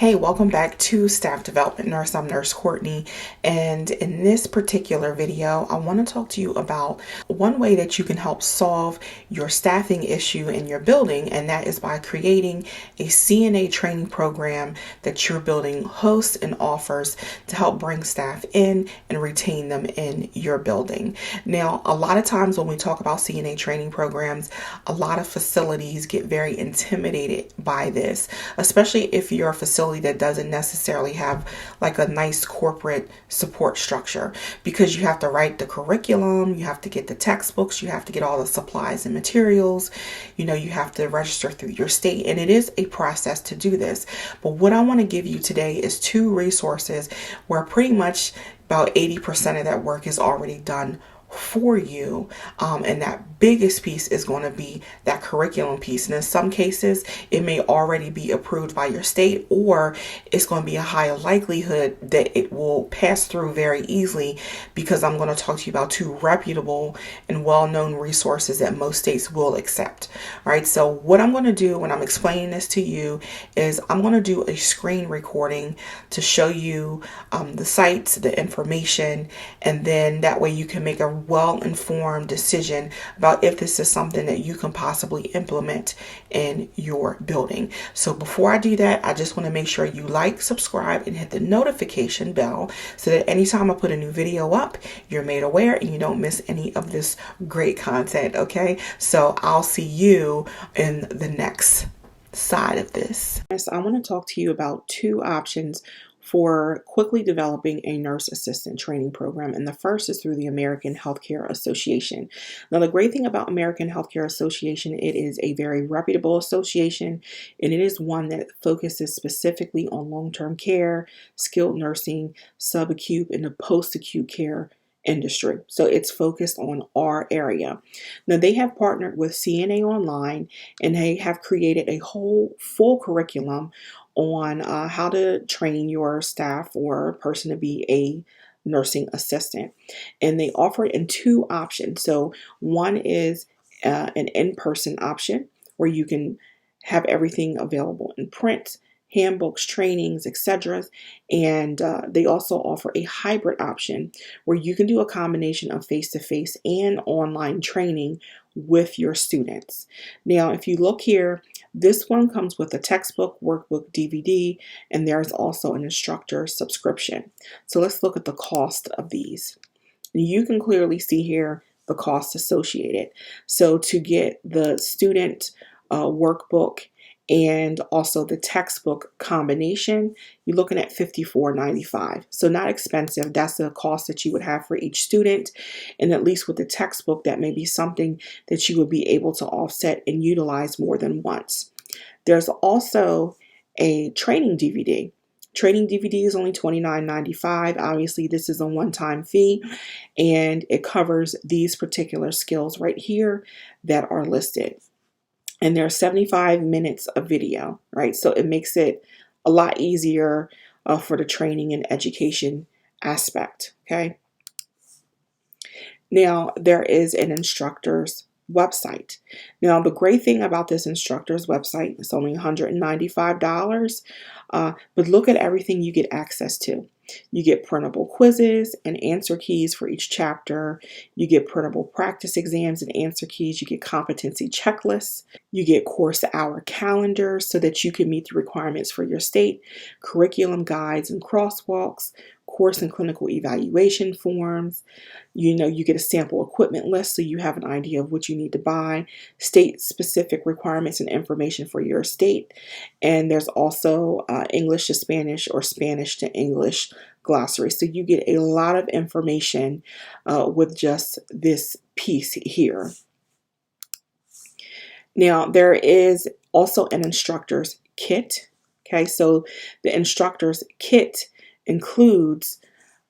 Hey, welcome back to Staff Development Nurse. I'm Nurse Courtney, and in this particular video, I want to talk to you about one way that you can help solve your staffing issue in your building, and that is by creating a CNA training program that your building hosts and offers to help bring staff in and retain them in your building. Now, a lot of times when we talk about CNA training programs, a lot of facilities get very intimidated by this, especially if you're a facility that doesn't necessarily have like a nice corporate support structure, because you have to write the curriculum, you have to get the textbooks, you have to get all the supplies and materials, you have to register through your state, and it is a process to do this. But what I want to give you today is two resources where pretty much about 80% of that work is already done for you, and that biggest piece is going to be that curriculum piece. And in some cases it may already be approved by your state, or it's going to be a high likelihood that it will pass through very easily, because I'm going to talk to you about two reputable and well-known resources that most states will accept. All right, so what I'm going to do when I'm explaining this to you is I'm going to do a screen recording to show you the sites, the information, and then that way you can make a well-informed decision about if this is something that you can possibly implement in your building. So before I do that, I just want to make sure you like, subscribe, and hit the notification bell so that anytime I put a new video up, you're made aware and you don't miss any of this great content. Okay, so I'll see you in the next side of this. Yes, I want to talk to you about two options for quickly developing a nurse assistant training program. And the first is through the American Healthcare Association. Now, the great thing about American Healthcare Association, it is a very reputable association, and it is one that focuses specifically on long-term care, skilled nursing, subacute, and the post-acute care industry. So it's focused on our area. Now, they have partnered with CNA Online, and they have created a whole full curriculum on how to train your staff or a person to be a nursing assistant. And they offer it in two options. So one is an in-person option where you can have everything available in print, handbooks, trainings, etc. And they also offer a hybrid option where you can do a combination of face-to-face and online training with your students. Now, if you look here, this one comes with a textbook, workbook, DVD, and there's also an instructor subscription. So let's look at the cost of these. You can clearly see here the cost associated. So to get the student workbook and also the textbook combination, you're looking at $54.95. So not expensive. That's the cost that you would have for each student. And at least with the textbook, that may be something that you would be able to offset and utilize more than once. There's also a training DVD. Training DVD is only $29.95. Obviously, this is a one-time fee, and it covers these particular skills right here that are listed. And there are 75 minutes of video, right? So it makes it a lot easier for the training and education aspect, okay? Now, there is an instructor's website. Now, the great thing about this instructor's website, it's only $195, but look at everything you get access to. You get printable quizzes and answer keys for each chapter. You get printable practice exams and answer keys. You get competency checklists. You get course hour calendars so that you can meet the requirements for your state, curriculum guides and crosswalks, course and clinical evaluation forms. You get a sample equipment list so you have an idea of what you need to buy, state-specific requirements and information for your state. And there's also English to Spanish or Spanish to English glossary. So you get a lot of information with just this piece here. Now, there is also an instructor's kit. Okay, so the instructor's kit includes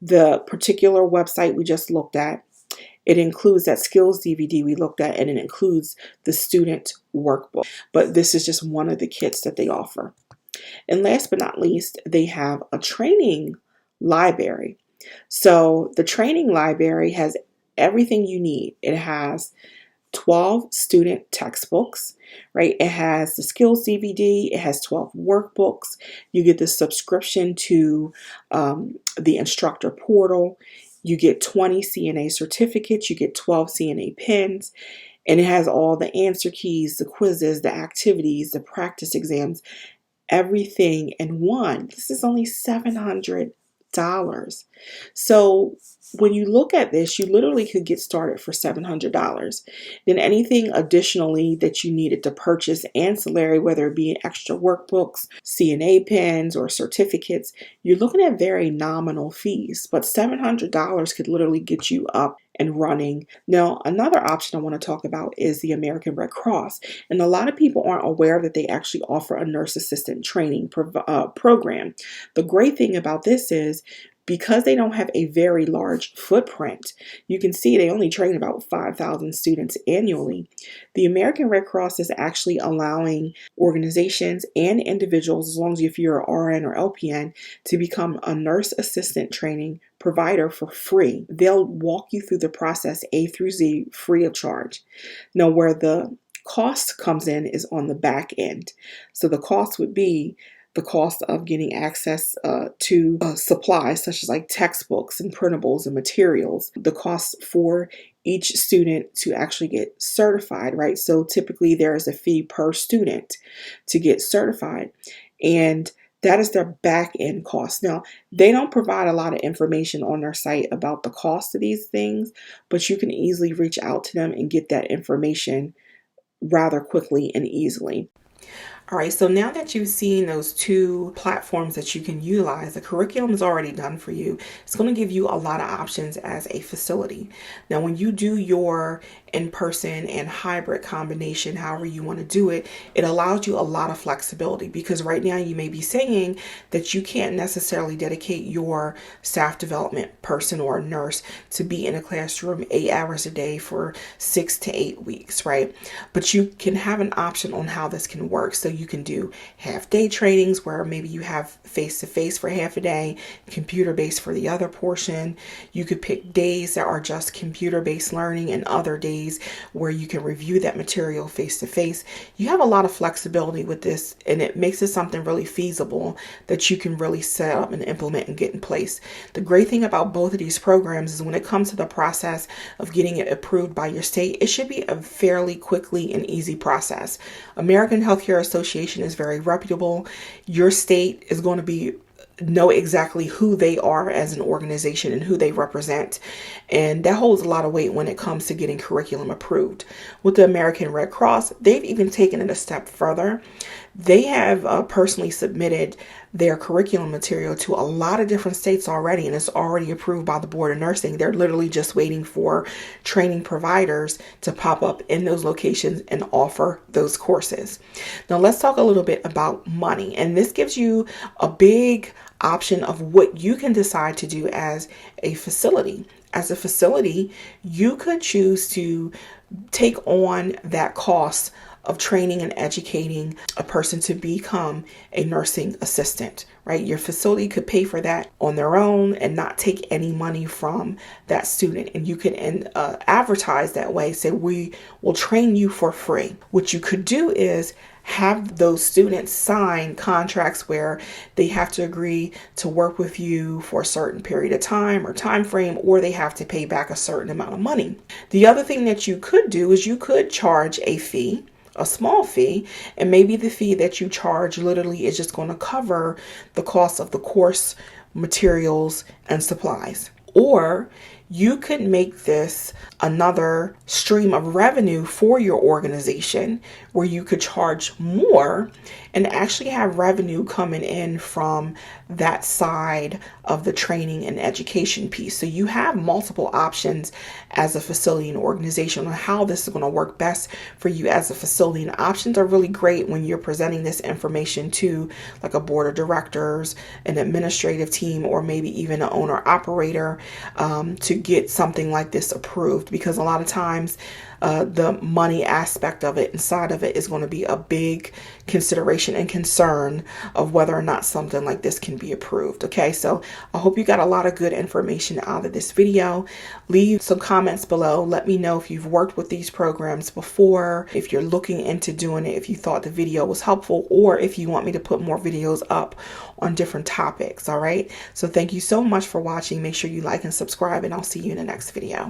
the particular website we just looked at. It includes that skills DVD we looked at, and it includes the student workbook. But this is just one of the kits that they offer. And last but not least, they have a training library. So the training library has everything you need. It has 12 student textbooks, right? It has the skills DVD, it has 12 workbooks. You get the subscription to the instructor portal. You get 20 CNA certificates, you get 12 CNA pins, and it has all the answer keys, the quizzes, the activities, the practice exams, everything in one. This is only $700. So when you look at this, you literally could get started for $700. Then anything additionally that you needed to purchase ancillary, whether it be extra workbooks, CNA pins, or certificates, you're looking at very nominal fees. But $700 could literally get you up and running. Now, another option I want to talk about is the American Red Cross. And a lot of people aren't aware that they actually offer a nurse assistant training program. The great thing about this is because they don't have a very large footprint, you can see they only train about 5,000 students annually. The American Red Cross is actually allowing organizations and individuals, as long as if you're an RN or LPN, to become a nurse assistant training provider for free. They'll walk you through the process A through Z free of charge. Now, where the cost comes in is on the back end. So the cost would be the cost of getting access to supplies such as like textbooks and printables and materials, the cost for each student to actually get certified, right? So typically there is a fee per student to get certified, and that is their back end cost. Now, they don't provide a lot of information on their site about the cost of these things, but you can easily reach out to them and get that information rather quickly and easily. All right, so now that you've seen those two platforms that you can utilize, the curriculum is already done for you. It's going to give you a lot of options as a facility. Now, when you do your in-person and hybrid combination, however you want to do it, it allows you a lot of flexibility, because right now you may be saying that you can't necessarily dedicate your staff development person or nurse to be in a classroom 8 hours a day for 6 to 8 weeks, right? But you can have an option on how this can work. So you can do half-day trainings where maybe you have face-to-face for half a day, computer-based for the other portion. You could pick days that are just computer-based learning and other days where you can review that material face-to-face. You have a lot of flexibility with this, and it makes it something really feasible that you can really set up and implement and get in place. The great thing about both of these programs is when it comes to the process of getting it approved by your state, it should be a fairly quickly and easy process. American Healthcare Association is very reputable. Your state is going to know exactly who they are as an organization and who they represent. And that holds a lot of weight when it comes to getting curriculum approved. With the American Red Cross, they've even taken it a step further. They have personally submitted their curriculum material to a lot of different states already, and it's already approved by the Board of Nursing. They're literally just waiting for training providers to pop up in those locations and offer those courses. Now let's talk a little bit about money, and this gives you a big option of what you can decide to do as a facility. As a facility, you could choose to take on that cost of training and educating a person to become a nursing assistant, right? Your facility could pay for that on their own and not take any money from that student. And you can advertise that way, say, we will train you for free. What you could do is have those students sign contracts where they have to agree to work with you for a certain period of time or time frame, or they have to pay back a certain amount of money. The other thing that you could do is you could charge a fee, a small fee, and maybe the fee that you charge literally is just going to cover the cost of the course materials and supplies. Or you could make this another stream of revenue for your organization where you could charge more and actually have revenue coming in from that side of the training and education piece. So you have multiple options as a facility and organization on how this is going to work best for you as a facility. And options are really great when you're presenting this information to like a board of directors, an administrative team, or maybe even an owner operator to get something like this approved, because a lot of times the money aspect of it inside of it is going to be a big consideration and concern of whether or not something like this can be approved. Okay, so I hope you got a lot of good information out of this video. Leave some comments below. Let me know if you've worked with these programs before, if you're looking into doing it, if you thought the video was helpful, or if you want me to put more videos up on different topics. All right, so thank you so much for watching. Make sure you like and subscribe, and I'll see you in the next video.